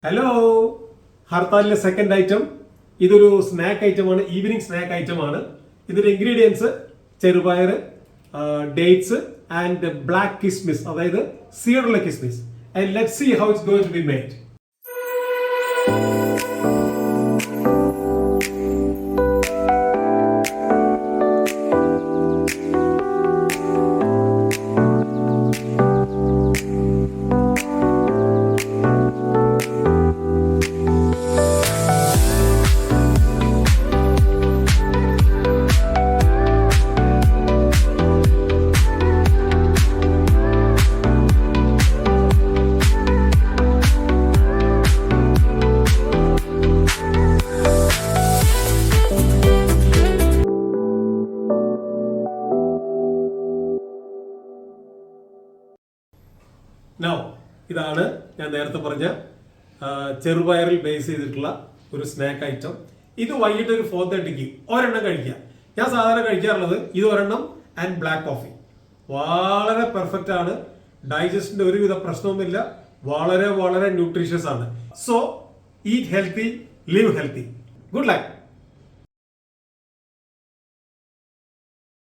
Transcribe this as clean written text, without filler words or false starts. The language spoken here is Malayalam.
ഹലോ, ഹർത്താലിലെ സെക്കൻഡ് ഐറ്റം. ഇതൊരു സ്നാക്ക് ഐറ്റമാണ്, ഈവനിങ് സ്നാക്ക് ഐറ്റമാണ്. ഇതിന്റെ ഇൻഗ്രീഡിയൻസ് ചെറുപയർ, ഡേറ്റ്സ് ആൻഡ് ബ്ലാക്ക് കിസ്മിസ്, അതായത് സീഡുള്ള കിസ്മിസ്. And let's see how it's going to be made. Now ഇതാണ് ഞാൻ നേരത്തെ പറഞ്ഞ ചെറുപയറിൽ ബേസ് ചെയ്തിട്ടുള്ള ഒരു സ്നാക്ക് ഐറ്റം. ഇത് വൈകിട്ട് ഒരു 4:30 ഒരെണ്ണം കഴിക്കുക. ഞാൻ സാധാരണ കഴിക്കാറുള്ളത് ഇത് ഒരെണ്ണം ആൻഡ് ബ്ലാക്ക് കോഫി. വളരെ പെർഫെക്റ്റ് ആണ്, ഡൈജസ്റ്റിന്റെ ഒരുവിധ പ്രശ്നവുമില്ല, വളരെ വളരെ ന്യൂട്രീഷ്യസ് ആണ്. So eat healthy, live healthy. Good luck.